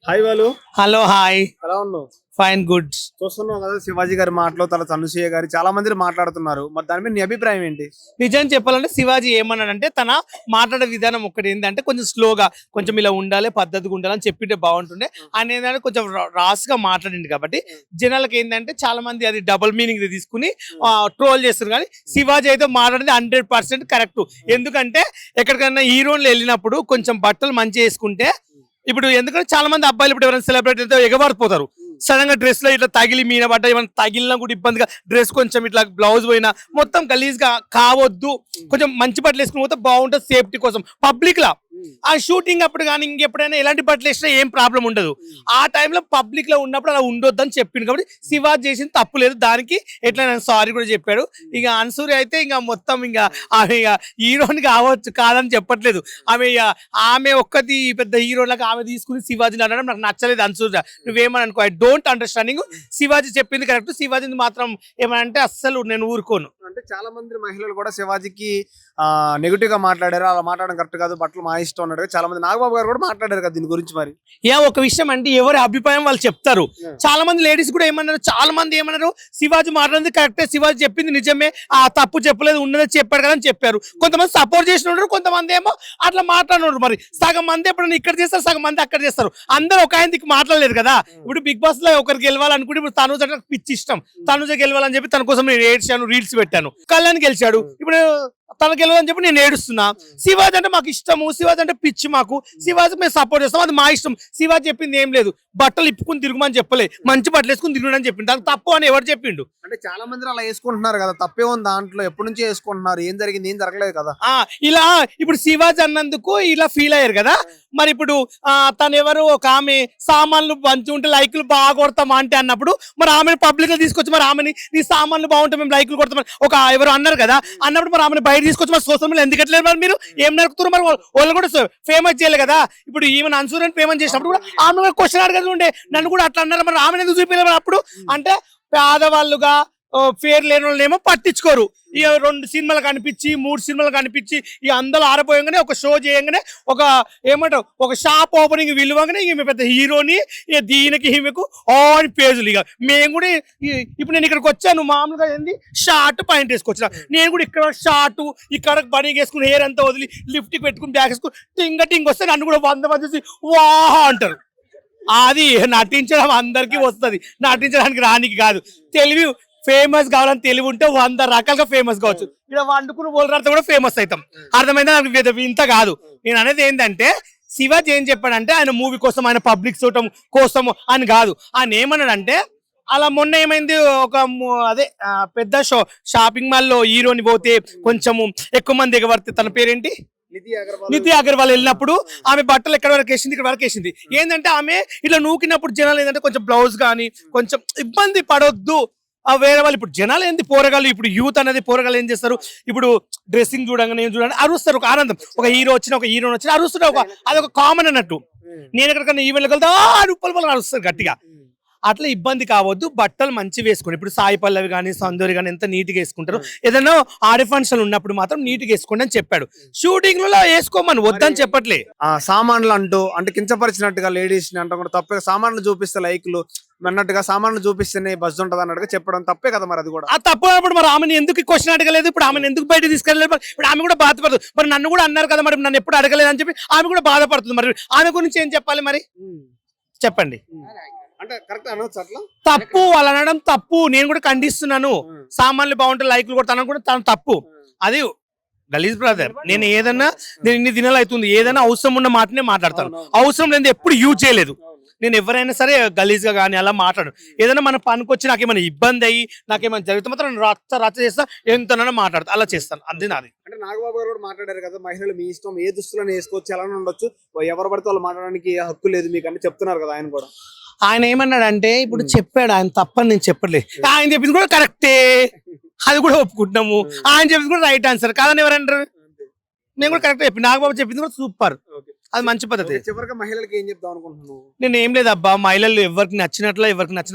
Hi వాళ్ళు. Hello hi. ఎలా ఉన్నావు? Fine good. చూస్తున్నావు కదా శివాజీ గారి మాటలు, తర్వాత అనసూయ గారి చాలా మంది మాట్లాడుతున్నారు. మరి దాని మీద నీ అభిప్రాయం ఏంటి? నిజం చెప్పాలంటే శివాజీ ఏమన్నాడంటే తన మాట్లాడే విధానం ఒకటి ఏంటంటే కొంచెం స్లోగా, కొంచెం ఇలా ఉండాలి, పద్ధతిగా ఉండాలని చెప్పింటే బాగుంటుండే. ఆయన ఏంటంటే కొంచెం రాస్ గా మాట్లాడింది కాబట్టి జనాలకు ఏంటంటే చాలా మంది అది డబుల్ మీనింగ్ తీసుకుని ట్రోల్ చేస్తారు. కానీ శివాజీ అయితే మాట్లాడింది 100% కరెక్ట్. ఎందుకంటే ఎక్కడికైనా హీరోలు వెళ్ళినప్పుడు కొంచెం బట్టలు మంచిగా వేసుకుంటే, ఇప్పుడు ఎందుకంటే చాలా మంది అబ్బాయిలు ఇప్పుడు ఎవరైనా సెలబ్రిటీ అయితే ఎగబడిపోతారు. సడన్ గా డ్రెస్ లో ఇట్లా తగిలి మీన పడ్డ ఏమైనా తగిలినా కూడా ఇబ్బందిగా, డ్రెస్ కొంచెం ఇట్లా బ్లౌజ్ పోయినా మొత్తం గలీజ్ గా కావద్దు. కొంచెం మంచి బట్టలు వేసుకుని పోతే బాగుంటుంది సేఫ్టీ కోసం. పబ్లిక్ లా ఆ షూటింగ్ అప్పుడు కానీ ఇంకెప్పుడైనా ఎలాంటి బట్టలు వేసినా ఏం ప్రాబ్లం ఉండదు. ఆ టైంలో పబ్లిక్ లో ఉన్నప్పుడు అలా ఉండొద్దు అని చెప్పింది. కాబట్టి శివాజీ చేసింది తప్పు లేదు, దానికి ఎట్లా నేను సారీ కూడా చెప్పాడు. ఇక అనసూయ అయితే ఇంకా మొత్తం ఇంకా ఆమె ఇక హీరోని కావచ్చు కాదని చెప్పట్లేదు. ఆమె ఒక్కటి పెద్ద హీరోలకు ఆమె తీసుకుని శివాజీని అనడం నాకు నచ్చలేదు. అనసూయ నువ్వేమని అనుకో, ఐ డోంట్ అండర్స్టాండింగ్. శివాజీ చెప్పింది కరెక్ట్. శివాజీని మాత్రం ఏమంటే అస్సలు నేను ఊరుకోను. అంటే చాలా మంది మహిళలు కూడా శివాజీకి నెగిటివ్ గా మాట్లాడారు. అలా మాట్లాడడం కరెక్ట్ కాదు, బట్టలు మా ఇష్టం అన్నాడు. చాలా మంది నాగబాబు గారు కూడా మాట్లాడారు కదా దీని గురించి. మరి ఒక విషయం అంటే ఎవరి అభిప్రాయం వాళ్ళు చెప్తారు. చాలా మంది లేడీస్ కూడా ఏమన్నారు, చాలా మంది ఏమన్నారు, శివాజీ మాట్లాడింది కరెక్టే, శివాజీ చెప్పింది నిజమే, ఆ తప్పు చెప్పలేదు ఉన్నది చెప్పాడు కదా అని చెప్పారు. కొంతమంది సపోర్ట్ చేసిన కొంతమంది ఏమో అట్లా మాట్లాడినారు. మరి సగం మంది ఎప్పుడైనా ఇక్కడ చేస్తారు, సగం మంది అక్కడ చేస్తారు. అందరూ ఒక ఆయనకి మాట్లాడలేదు కదా. ఇప్పుడు బిగ్ బాస్ లో ఒకరికి గెలవాలనుకుంటే ఇప్పుడు తనుజ నాకు పిచ్చి ఇష్టం, తనుజ గెలవాలని చెప్పి తన కోసం నేను ఏడ్చాను, రీల్స్ పెట్టాను. కళ్యాణ్ గెలిచాడు, ఇప్పుడు తన గెలవని చెప్పి నేను ఏడుస్తున్నా. శివాజీ అంటే మాకు ఇష్టము, శివాజీ అంటే పిచ్చి మాకు, శివాజీ మేము సపోర్ట్ చేస్తాం, అది మా ఇష్టం. శివాజీ చెప్పింది ఏం లేదు, బట్టలు ఇప్పుకుని తిరుగుమని చెప్పలే, మంచి బట్టలు వేసుకుని తిరుగుడని చెప్పిండు. దానికి తప్పు అని ఎవరు చెప్పిండు? అంటే చాలా మంది అలా వేసుకుంటున్నారు కదా, తప్పే ఉంది దాంట్లో. ఎప్పటి నుంచి వేసుకుంటున్నారు, ఏం జరిగింది ఏం జరగలేదు కదా. ఇలా ఇప్పుడు శివాజీ అన్నందుకు ఇలా ఫీల్ అయ్యారు కదా. మరి ఇప్పుడు తను ఎవరు ఒక ఆమె సామాన్లు మంచి ఉంటే లైకులు బాగా కొడతామా అంటే అన్నప్పుడు మరి ఆమెను పబ్లిక్ లో తీసుకొచ్చి మరి ఆమెని నీ సామాన్లు బాగుంటే మేము లైకులు కొడతామని ఒక ఎవరు అన్నారు కదా. అన్నప్పుడు మరి ఆమెను బయట తీసుకొచ్చి మరి సోషల్ మీడియా ఎందుకు ఎట్లేదు? మరి మీరు ఏం నడుపుతున్నారు? మరి వాళ్ళు కూడా ఫేమస్ చేయాలి కదా. ఇప్పుడు ఈమెను అన్సూరెన్స్ పేమెంట్ చేసినప్పుడు కూడా ఆమె క్వశ్చన్ అడగదు ఉండే, నన్ను కూడా అట్లా అన్నారు, మరి ఆమెను ఎందుకు చూపించారు? అప్పుడు అంటే పేదవాళ్ళుగా పేరు లేని వాళ్ళు ఏమో పట్టించుకోరు. ఇక 2 సినిమాలు కనిపించి 3 సినిమాలు కనిపించి ఇక అందరూ ఆరిపోయంగానే ఒక షో చేయంగానే ఒక ఏమంటారు ఒక షాప్ ఓపెనింగ్ విలువగానే ఈమె పెద్ద హీరోని, ఇక దీనికి ఈమెకు ఆన్ పేజులు. ఇక మేము కూడా ఇప్పుడు నేను ఇక్కడికి వచ్చాను, మామూలుగా ఏంది షార్ట్ పాయింట్ వేసుకొచ్చిన, నేను కూడా ఇక్కడ షార్ట్ ఇక్కడ బనీ వేసుకుని హెయిర్ అంతా వదిలి లిఫ్ట్కి పెట్టుకుని బ్యాగ్ వేసుకుని టింగ్ వస్తే నన్ను కూడా 100 మంది చూసి వాహ అంటారు. అది నటించడం అందరికీ వస్తుంది, నటించడానికి రానికి కాదు. తెలివి ఫేమస్ కావాలని తెలివి ఉంటే 100 రకాలుగా ఫేమస్ కావచ్చు. ఇక్కడ వండుకుని పోలరాడితే కూడా ఫేమస్ అవుతాం. అర్థమైందా? నాకు ఇంత కాదు. నేను అనేది ఏంటంటే శివాజీ ఏం చెప్పాడంటే ఆయన మూవీ కోసం, ఆయన పబ్లిక్ చూడటం కోసం అని కాదు. ఆయన ఏమన్నాడంటే అలా మొన్న ఏమైంది, ఒక అదే పెద్ద షాపింగ్ మాల్ లో హీరోని పోతే కొంచెము ఎక్కువ మంది ఎగబడితే, తన పేరేంటి, నితి అగర్వాల్ వెళ్ళినప్పుడు ఆమె బట్టలు ఎక్కడ వరకు వేసింది, ఇక్కడ వరకు వేసింది. ఏంటంటే ఆమె ఇట్లా నూకినప్పుడు జనాలు ఏంటంటే కొంచెం బ్లౌజ్ కానీ కొంచెం ఇబ్బంది పడొద్దు. వేరే వాళ్ళు ఇప్పుడు జనాలు ఏంది పోరగాళ్ళు, ఇప్పుడు యూత్ అనేది పోరగాళ్ళు ఏం చేస్తారు, ఇప్పుడు డ్రెస్సింగ్ చూడంగానే ఏం చూడండి అరుస్తారు. ఒక ఆనందం, ఒక హీరో వచ్చిన ఒక హీరోని వచ్చిన అరుస్తారు. అదొక కామన్ అన్నట్టు. నేను ఎక్కడికన్నా ఈవెంట్కి వెళ్తే రూపాయలు అరుస్తారు గట్టిగా. అట్లా ఇబ్బంది కావద్దు, బట్టలు మంచి వేసుకోండి. ఇప్పుడు సాయి పల్లవి కానీ సౌందర్య కానీ ఎంత నీట్గా వేసుకుంటారు. ఏదైనా ఆడి ఫంక్షన్ ఉన్నప్పుడు మాత్రం నీట్గా వేసుకోండి అని చెప్పాడు. షూటింగ్ లో వేసుకోమని వద్దని చెప్పట్లే. సామాన్లు అంటే కించపరిచినట్టుగా లేడీస్ ని అంటే కూడా తప్పే. సామాన్లు చూపిస్తే లైక్లు అన్నట్టుగా సామాన్లు చూపిస్తేనే బస్ ఉంటది అన్నట్టుగా చెప్పడం తప్పే కదా. మరి అది కూడా తప్పు అన్నప్పుడు మరి ఆమెను ఎందుకు క్వశ్చన్ అడగలేదు? ఇప్పుడు ఆమెను ఎందుకు బయట తీసుకెళ్ళలేదు? ఇప్పుడు ఆమె కూడా బాధపడుతుంది. మరి నన్ను కూడా అన్నారు కదా, మరి నన్ను ఎప్పుడు అడగలేదు అని చెప్పి ఆమె కూడా బాధపడుతుంది. మరి ఆమె గురించి ఏం చెప్పాలి మరి చెప్పండి. అంటే కరెక్ట్ అనొచ్చు అట్లా? తప్పు, వాళ్ళు అనడం తప్పు. నేను కూడా ఖండిస్తున్నాను. సామాన్లు బాగుంటే లైక్లు కొడతాను కూడా తను తప్పు. అది గలీజ్ బ్రదర్. నేను ఏదన్నా నేను ఇన్ని దినాలు అవుతుంది, ఏదైనా అవసరం ఉన్న మాటనే మాట్లాడతాను. అవసరం లేదు ఎప్పుడు యూజ్ చేయలేదు. నేను ఎవరైనా సరే గలీజ్ గా కానీ అలా మాట్లాడు. ఏదైనా మన పనికొచ్చి నాకేమైనా ఇబ్బంది అయ్యి నాకేమైనా జరిగితే మాత్రం రచ్చ చేస్తా, ఎంతనైనా మాట్లాడతా, అలా చేస్తాను. అంతే నాది. అంటే నాగబాబు గారు కూడా మాట్లాడారు కదా, మహిళలు మీ ఇష్టం, ఏ దుస్తులను వేసుకోవచ్చు, ఎలా ఉండొచ్చు, ఎవరు పడితే వాళ్ళు మాట్లాడడానికి హక్కు లేదు మీకు అని చెప్తున్నారు కదా ఆయన కూడా. ఆయన ఏమన్నాడంటే ఇప్పుడు చెప్పాడు, ఆయన తప్పని నేను చెప్పట్లేదు. ఆయన చెప్పింది కూడా కరెక్టే, అది కూడా ఒప్పుకుంటున్నాము. ఆయన చెప్పింది కూడా రైట్ ఆన్సర్ కాదని ఎవరంటారు? నేను కూడా కరెక్ట్ చెప్పి, నాగబాబు చెప్పింది కూడా సూపర్, అది మంచి పద్ధతి. చివరికి మహిళలకి ఏం చెప్తాం అనుకుంటున్నాను? నేను ఏం లేదు అబ్బా, మహిళలు ఎవరికి నచ్చినట్లు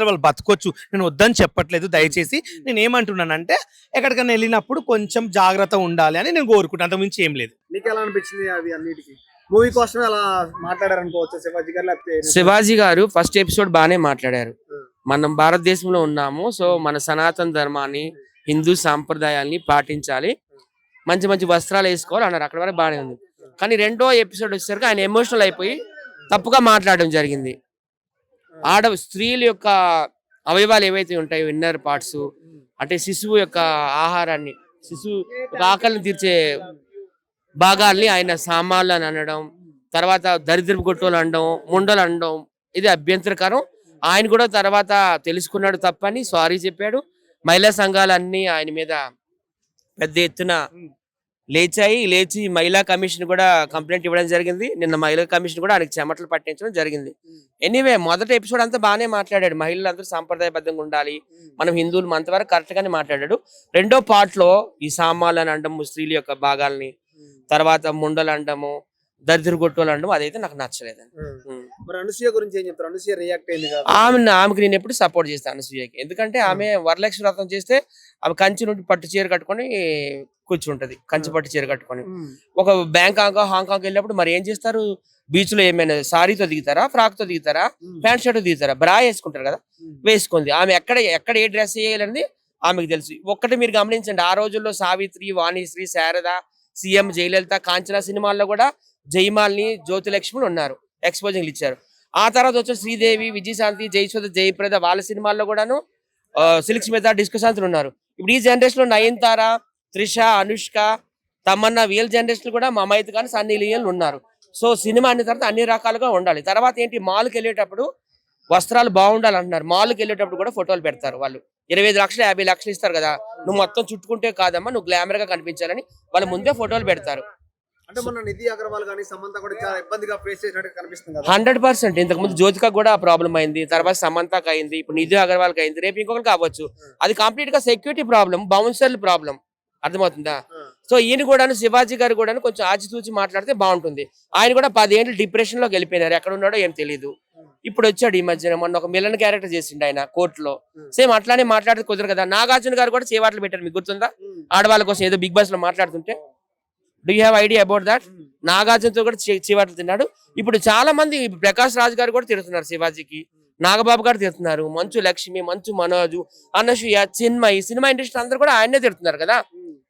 వాళ్ళు బతకొచ్చు, నేను వద్దని చెప్పట్లేదు. దయచేసి నేను ఏమంటున్నానంటే ఎక్కడికైనా వెళ్ళినప్పుడు కొంచెం జాగ్రత్త ఉండాలి అని నేను కోరుకుంటాను, అంతకుమించి ఏం లేదు. నీకు ఎలా అనిపించింది అవి అన్నిటికీ? మూవీ కోసమే అలా మాట్లాడారనుకోవచ్చు శివాజీ గారు, లేకపోతే శివాజీ గారు ఫస్ట్ ఎపిసోడ్ బాగానే మాట్లాడారు. మనం భారతదేశంలో ఉన్నాము, సో మన సనాతన ధర్మాన్ని, హిందూ సాంప్రదాయాల్ని పాటించాలి, మంచి మంచి వస్త్రాలు వేసుకోవాలి అన్నారు. అక్కడ వరకు బాగానే ఉంది. కానీ రెండో ఎపిసోడ్ వచ్చేసరికి ఆయన ఎమోషనల్ అయిపోయి తప్పుగా మాట్లాడడం జరిగింది. స్త్రీల యొక్క అవయవాలు ఏవైతే ఉంటాయో, ఇన్నర్ పార్ట్స్, అంటే శిశువు యొక్క ఆహారాన్ని, శిశువు యొక్క ఆకలిని తీర్చే భాగాల్ని ఆయన సామాన్లు అని అనడం, తర్వాత దరిద్రపు గొట్టోలు అనడం, ముండలు అనడం, ఇది అభ్యంతరకరం. ఆయన కూడా తర్వాత తెలుసుకున్నాడు తప్పని సారీ చెప్పాడు. మహిళా సంఘాలన్నీ ఆయన మీద పెద్ద ఎత్తున లేచి మహిళా కమిషన్ కూడా కంప్లైంట్ ఇవ్వడం జరిగింది. నిన్న మహిళా కమిషన్ కూడా ఆయనకి చెమటలు పట్టించడం జరిగింది. ఎనీవే, మొదటి ఎపిసోడ్ అంతా బాగానే మాట్లాడాడు. మహిళలందరూ సాంప్రదాయబద్ధంగా ఉండాలి, మనం హిందువులు, అంతవరకు కరెక్ట్ గానే మాట్లాడాడు. రెండో పార్ట్ లో ఈ సామాన్లు అని అనడము, స్త్రీల యొక్క భాగాల్ని, తర్వాత ముండలు అనడము, దరిద్ర గొట్టోలు అనడం, అదైతే నాకు నచ్చలేదండి. మరి అనసూయ గురించి ఏం చెప్తారు? అనసూయ రియాక్ట్ అయింది కదా. ఆమెకి నేను ఎప్పుడు సపోర్ట్ చేస్తాను అనసూయకి. ఎందుకంటే ఆమె వరలక్ష్మి వ్రతం చేస్తే ఆమె కంచి నుండి పట్టు చీర కట్టుకొని కూర్చుంటది, కంచి పట్టు చీర కట్టుకొని. ఒక బ్యాంకాక్, హాంకాంగ్ వెళ్ళినప్పుడు మరి ఏం చేస్తారు? బీచ్ లో ఏమైనా సారీతో దిగుతారా, ఫ్రాక్ తో దిగుతారా, ప్యాంట్ షర్ట్ దిగుతారా? బ్రా వేసుకుంటారు కదా, వేసుకుంది. ఆమె ఎక్కడ ఏ డ్రెస్ వేయాలనేది ఆమెకు తెలుసు. ఒక్కటి మీరు గమనించండి, ఆ రోజుల్లో సావిత్రి, వాణిశ్రీ, శారద, సీఎం జయలలిత, కాంచనా సినిమాల్లో కూడా జయమాలిని, జ్యోతిలక్ష్మి ఉన్నారు, ఎక్స్పోజింగ్లు ఇచ్చారు. ఆ తర్వాత వచ్చే శ్రీదేవి, విజయశాంతి, జయసుధ, జయప్రద, వాళ్ళ సినిమాల్లో కూడాను సిల్క్ స్మిత, డిస్కశాంతులు ఉన్నారు. ఇప్పుడు ఈ జనరేషన్ లో నయనతార, త్రిష, అనుష్క, తమన్నా, వీళ్ళ జనరేషన్ కూడా మమైత్ కానీ సన్నీ లియోన్ ఉన్నారు. సో సినిమా అన్ని తర్వాత అన్ని రకాలుగా ఉండాలి. తర్వాత ఏంటి, మాల్కి వెళ్ళేటప్పుడు వస్త్రాలు బాగుండాలి అంటున్నారు. మాల్కి వెళ్ళేటప్పుడు కూడా ఫోటోలు పెడతారు వాళ్ళు. 25 లక్షలు 50 లక్షలు ఇస్తారు కదా, నువ్వు మొత్తం చుట్టుకుంటే కాదమ్మా, నువ్వు గ్లామర్ గా కనిపించాలని వాళ్ళు ముందే ఫోటోలు పెడతారు. అంటే మన నిధి అగర్వాల్ గానీ సమంత కూడా చాలా ఇబ్బందిగా ఫేస్ చేసినట్టు కనిపిస్తుంది కదా. 100%. ఇంతకు ముందు జ్యోతిక కూడా ప్రాబ్లం అయింది, తర్వాత సమంతకి అయింది, ఇప్పుడు నిధి అగర్వాల్కి అయింది, రేపు ఇంకొకరికి కావచ్చు. అది కంప్లీట్ గా సెక్యూరిటీ ప్రాబ్లం, బౌన్సర్ల ప్రాబ్లం. అర్థమవుతుందా? సో ఈయన కూడా, శివాజీ గారు కూడా కొంచెం ఆచితూచి మాట్లాడితే బాగుంటుంది. ఆయన కూడా 10 ఏళ్ళు డిప్రెషన్ లోకి వెళ్ళిపోయినారు, ఎక్కడ ఉన్నాడో ఏం తెలియదు. ఇప్పుడు వచ్చాడు ఈ మధ్యన, మొన్న ఒక మిలన్ క్యారెక్టర్ చేసిండు ఆయన కోర్టులో. సేమ్ అట్లానే మాట్లాడితే కుదరదు కదా. నాగార్జున గారు కూడా చేవాట్లు పెట్టారు, మీకు గుర్తుందా? ఆడవాళ్ళ కోసం ఏదో బిగ్ బాస్ లో మాట్లాడుతుంటే, do you have idea about that? నాగార్జునతో కూడా చీవాట్లు తిన్నాడు. ఇప్పుడు చాలా మంది, ప్రకాష్ రాజ్ గారు కూడా తిడుతున్నారు శివాజీకి, నాగబాబు గారు తిడుతున్నారు, మంచు లక్ష్మి, మంచు మనోజు, అనసూయ, చిన్మయి, సినిమా ఇండస్ట్రీ అందరూ కూడా ఆయనే తిడుతున్నారు కదా.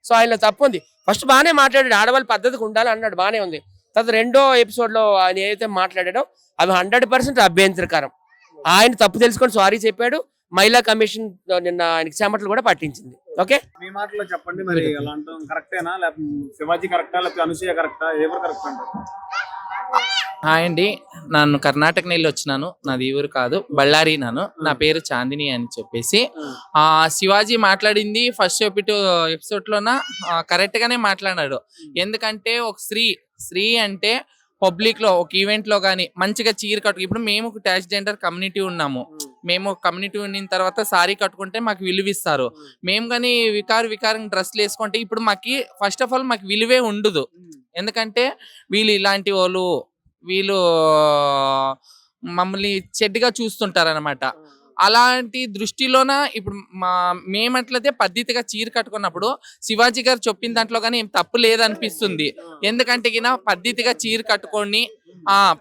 సో ఆయనలో తప్పు ఉంది. ఫస్ట్ బాగానే మాట్లాడాడు, ఆడవాళ్ళ పద్ధతికి ఉండాలి అన్నాడు, బాగానే ఉంది. తర్వాత రెండో ఎపిసోడ్ లో ఆయన ఏదైతే మాట్లాడాడో అవి 100% అభ్యంతరకరం. ఆయన తప్పు తెలుసుకొని సారీ చెప్పాడు. మహిళా కమిషన్ నిన్న ఆయనకి చెమటలు కూడా పట్టించింది. ఓకే, మీ మాటలో చెప్పండి, మరి అలా అంటాం కరెక్టేనా, లేకపోతే శివాజీ కరెక్టా, లేకపోతే అనసూయ కరెక్టా, ఎవరు కరెక్ట్ అంటారు? హాయ్ అండి, నేను కర్ణాటక నుండి వచ్చినాను, నాది ఊరు కాదు, బళ్ళారి. నా పేరు చాందిని అని చెప్పేసి. శివాజీ మాట్లాడింది ఫస్ట్ ఎపిసోడ్ లోన కరెక్ట్ గానే మాట్లాడాడు. ఎందుకంటే ఒక స్త్రీ అంటే పబ్లిక్ లో, ఒక ఈవెంట్ లో గానీ మంచిగా చీర కట్టు, ఇప్పుడు మేము ట్రాన్స్జెండర్ కమ్యూనిటీ ఉన్నాము, మేము కమ్యూనిటీ ఉన్న తర్వాత సారీ కట్టుకుంటే మాకు విలువిస్తారు. మేము కానీ వికారంగా డ్రెస్లు వేసుకుంటే ఇప్పుడు మాకు ఫస్ట్ ఆఫ్ ఆల్ మాకు విలువే ఉండదు. ఎందుకంటే వీళ్ళు ఇలాంటి వాళ్ళు, వీళ్ళు మమ్మల్ని చెడ్డగా చూస్తుంటారు అనమాట. అలాంటి దృష్టిలోన ఇప్పుడు మేమట్లయితే పద్ధతిగా చీర కట్టుకున్నప్పుడు శివాజీ గారు చెప్పిన దాంట్లో కానీ ఏం తప్పు లేదనిపిస్తుంది. ఎందుకంటే పద్ధతిగా చీర కట్టుకొని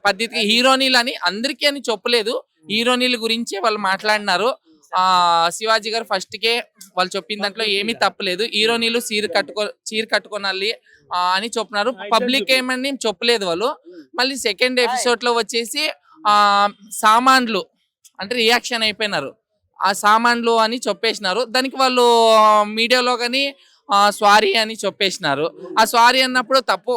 పద్ధతిగా హీరోనీలు అని అందరికీ అని చెప్పలేదు, హీరోనీల గురించే వాళ్ళు మాట్లాడినారు. శివాజీ గారు ఫస్ట్ కే వాళ్ళు చెప్పిన దాంట్లో ఏమీ తప్పలేదు, హీరోనీలు చీర కట్టుకోనాలి అని చెప్పినారు. పబ్లిక్ ఏమని చెప్పలేదు వాళ్ళు. మళ్ళీ సెకండ్ ఎపిసోడ్ లో వచ్చేసి సామాన్లు అంటే రియాక్షన్ అయిపోయినారు, ఆ సామాన్లు అని చెప్పేసినారు. దానికి వాళ్ళు మీడియాలో కానీ సారీ అని చెప్పేసినారు. ఆ సారీ అన్నప్పుడు తప్పు,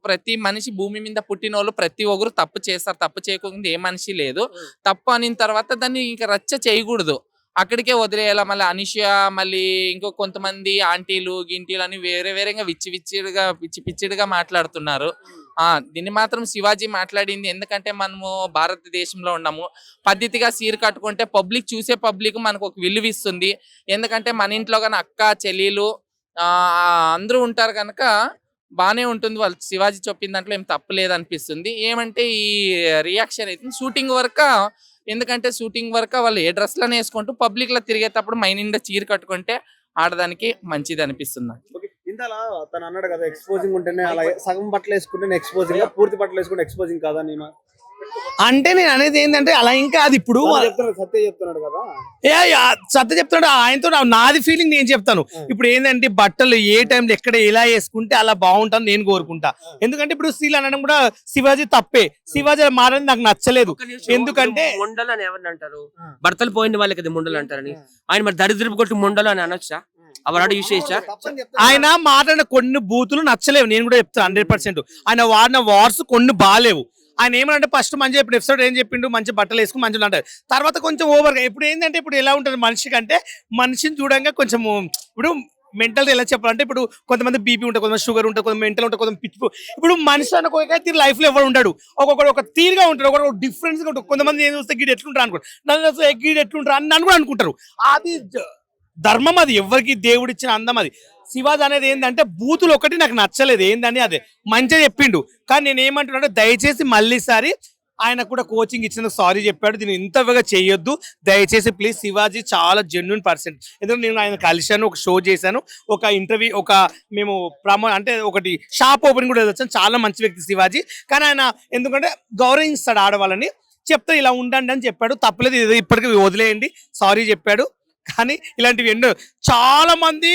ప్రతి మనిషి భూమి మీద పుట్టిన వాళ్ళు ప్రతి ఒక్కరు తప్పు చేస్తారు, తప్పు చేయకుండా ఏ మనిషి లేదు. తప్పు అనిన తర్వాత దాన్ని ఇంకా రచ్చ చేయకూడదు, అక్కడికే వదిలేయాల. మళ్ళీ అనూష, మళ్ళీ ఇంకో కొంతమంది ఆంటీలు గింటీలు అని వేరేగా పిచ్చిగా మాట్లాడుతున్నారు. దీన్ని మాత్రం శివాజీ మాట్లాడింది. ఎందుకంటే మనము భారతదేశంలో ఉన్నాము, పద్ధతిగా చీర కట్టుకుంటే పబ్లిక్ చూసే పబ్లిక్ మనకు ఒక విలువ ఇస్తుంది. ఎందుకంటే మన ఇంట్లో కానీ అక్క చెల్లెలు అందరూ ఉంటారు కనుక బానే ఉంటుంది. వాళ్ళు శివాజీ చెప్పిన దాంట్లో ఏం తప్పలేదు అనిపిస్తుంది. ఏమంటే ఈ రియాక్షన్ అయితే షూటింగ్ వరకు, ఎందుకంటే షూటింగ్ వరకు వాళ్ళు ఏ డ్రెస్లను వేసుకుంటూ పబ్లిక్ లో తిరిగేటప్పుడు మైనిండా చీర కట్టుకుంటే ఆడదానికి మంచిది అనిపిస్తుంది. ఇంతలా తను అన్నాడు కదా ఎక్స్పోజింగ్ ఉంటేనే అలా సగం బట్టలు వేసుకుంటే ఎక్స్పోజింగ్, పూర్తి బట్టలు వేసుకుంటే ఎక్స్పోజింగ్ కాదా నేను అంటే నేను అనేది ఏంటంటే అలా ఇంకా అది ఇప్పుడు చెప్తున్నాడు, సత్య చెప్తున్నాడు కదా. సత్య చెప్తున్నాడు ఆయనతో నాది ఫీలింగ్ నేను చెప్తాను. ఇప్పుడు ఏంటంటే బట్టలు ఏ టైంలో ఎక్కడ ఎలా వేసుకుంటే అలా బాగుంటాను నేను కోరుకుంటా. ఎందుకంటే ఇప్పుడు స్త్రీలు అనడం కూడా శివాజీ తప్పే. శివాజీ మారని నాకు నచ్చలేదు. ఎందుకంటే ముండలు అని ఎవరిని అంటారు? భర్తలు పోయిన వాళ్ళకి అది ముండలు అంటారని. ఆయన మరి దరిద్రపు కొట్టి ముండలు అని అనొచ్చా? అవరాడు యూస్ చేయొచ్చా? ఆయన మాట్లాడిన కొన్ని బూతులు నచ్చలేవు, నేను కూడా చెప్తాను 100%. ఆయన వాడిన వార్స్ కొన్ని బాగాలేవు. ఆయన ఏమంటే ఫస్ట్ మంచిగా ఇప్పుడు ఎపిసోడ్ ఏం చెప్పిండు, మంచి బట్టలు వేసుకుని మంచిగా అంటారు. తర్వాత కొంచెం ఓవర్గా ఇప్పుడు ఏంటంటే ఇప్పుడు ఎలా ఉంటుంది మనిషి కంటే మనిషిని చూడంగా కొంచెం ఇప్పుడు మెంటల్ ఎలా చెప్పాలంటే ఇప్పుడు కొంతమంది బీపీ ఉంటుంది, కొంతమంది షుగర్ ఉంటుంది, కొంతమంది మెంటల్ ఉంటుంది, కొంతమంది పిచ్చి. ఇప్పుడు మనిషి అన్న ఒక తీరు లైఫ్ లో ఎవరు ఉంటాడు, ఒక్కొక్కడు ఒక తీరుగా ఉంటాడు, ఒకటి డిఫరెన్స్ గా ఉంటుంది. కొంతమంది ఏం చూస్తే గీడు ఎట్లుంటారు అనుకుంటారు, నన్ను చూస్తే గీడు ఎట్లుంటారు అని నన్ను కూడా అనుకుంటారు. అది ధర్మం, అది ఎవరికి దేవుడిచ్చిన అందం అది. శివాజీ అనేది ఏంటంటే బూతులు ఒకటి నాకు నచ్చలేదు. ఏందని అదే మంచిగా చెప్పిండు, కానీ నేను ఏమంటున్నా దయచేసి మళ్ళీసారి ఆయన కూడా కోచింగ్ ఇచ్చినందుకు సారీ చెప్పాడు. దీన్ని ఇంతగా చేయొద్దు దయచేసి ప్లీజ్. శివాజీ చాలా జెన్యున్ పర్సన్. ఎందుకంటే నేను ఆయన కలిశాను, ఒక షో చేశాను, ఒక ఇంటర్వ్యూ, ఒక మేము అంటే ఒకటి షాప్ ఓపెన్ కూడా వచ్చాను. చాలా మంచి వ్యక్తి శివాజీ. కానీ ఆయన ఎందుకంటే గౌరవిస్తాడు ఆడవాళ్ళని. చెప్తే ఇలా ఉండండి అని చెప్పాడు, తప్పలేదు, ఇది ఇప్పటికీ వదిలేయండి, సారీ చెప్పాడు. కానీ ఇలాంటివి ఎన్నో చాలా మంది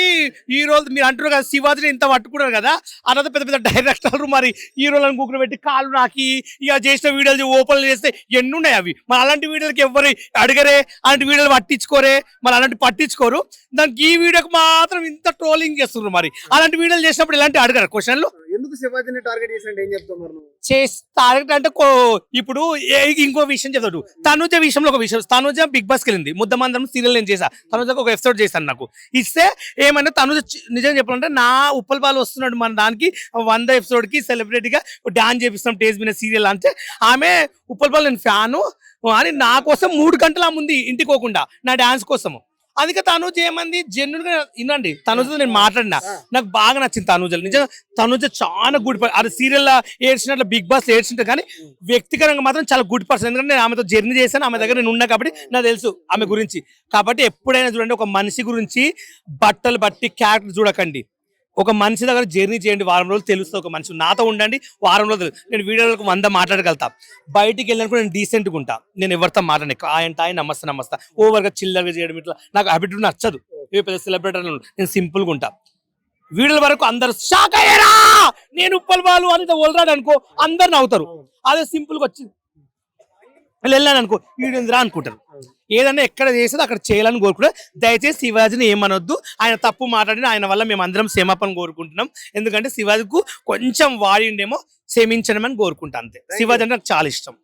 హీరోలు మీరు అంటారు కదా శివాజీని ఇంత పట్టుకున్నారు కదా, అన్నది పెద్ద పెద్ద డైరెక్టర్లు మరి హీరోలను కూకుని పెట్టి కాళ్ళు నాకి ఇక చేసిన వీడియోలు ఓపెన్ చేస్తే ఎన్ని ఉన్నాయి అవి. మరి అలాంటి వీడియోలకి ఎవరు అడిగరే, అలాంటి వీడియోలు పట్టించుకోరే, మరి అలాంటి పట్టించుకోరు. దానికి ఈ వీడియోకి మాత్రం ఇంత ట్రోలింగ్ చేస్తున్నారు. మరి అలాంటి వీడియోలు చేసినప్పుడు ఇలాంటి అడగరు క్వశ్చన్లు. ఎందుకు శివాజీని టార్గెట్ చేసినట్టు ఏం చెప్తున్నారు నువ్వు? టార్గెట్ అంటే ఇప్పుడు ఇంకో విషయం చెప్తాడు. తనుజ విషయంలో ఒక విషయం, తనుజ బిగ్ బాస్కి వెళ్ళింది, ముద్దమందరం సీరియల్ నేను చేశా, తనుజకు ఒక ఎపిసోడ్ చేశాను. నాకు ఇస్తే ఏమన్నా తనుజ నిజం చెప్పాలంటే నా ఉప్పల్ బాలు వస్తున్నాడు మన దానికి 100 ఎపిసోడ్కి సెలబ్రిటీగా డాన్స్ చేపిస్తాం టేస్ట్ మీద సీరియల్ అంటే ఆమె ఉప్పల్ బాలు నేను ఫ్యాను అని నా కోసం 3 గంటల ముందు ఇంటికి పోకుండా నా డాన్స్ కోసము. అందుకే తనుజ ఏమంది జెన్యున్ గా వినండి, తనుజతో నేను మాట్లాడినా, నాకు బాగా నచ్చింది తనుజలు. నిజంగా తనుజ చాలా గుడ్ పర్సన్. అది సీరియల్ ఏడ్చినట్లు బిగ్ బాస్ ఏడ్చింటే కానీ వ్యక్తిగతంగా మాత్రం చాలా గుడ్ పర్సన్. ఎందుకంటే నేను ఆమెతో జర్నీ చేశాను, ఆమె దగ్గర నేను ఉన్నా కాబట్టి నాకు తెలుసు ఆమె గురించి. కాబట్టి ఎప్పుడైనా చూడండి, ఒక మనిషి గురించి బట్టలు బట్టి క్యారెక్టర్ చూడకండి. ఒక మనిషి దగ్గర జర్నీ చేయండి, వారం రోజులు తెలుస్తుంది. ఒక మనిషి నాతో ఉండండి, వారం రోజులు నేను వీడియోలకు 100 మాట్లాడగలుగుతా. బయటికి వెళ్ళినప్పుడు నేను డీసెంట్గా ఉంటా, నేను ఎవరితో మాట్లాడే ఆయన నమస్తా ఓవర్గా చిల్లరగా చేయడం ఇట్లా నాకు హ్యాబిట్ నచ్చదు. ఏ పెద్ద సెలబ్రిటీలు నేను సింపుల్గా ఉంటా. వీడియోల వరకు అందరు షాక్ అయ్యారా నేను ఉప్పల్ బాలు అని ఓల్రాడు అనుకో, అందరు నవ్వుతారు. అదే సింపుల్గా వచ్చి వెళ్ళాను అనుకో వీడియోందిరా అనుకుంటారు. ఏదన్నా ఎక్కడ చేసేది అక్కడ చేయాలని కోరుకుంటారు. దయచేసి శివాజీని ఏమనొద్దు, ఆయన తప్పు మాట్లాడిన ఆయన వల్ల మేము అందరం క్షమాపణ కోరుకుంటున్నాం. ఎందుకంటే శివాజీకు కొంచెం వాడిండేమో క్షమించడం అని కోరుకుంటా అంతే. శివాజీ అంటే నాకు చాలా ఇష్టం.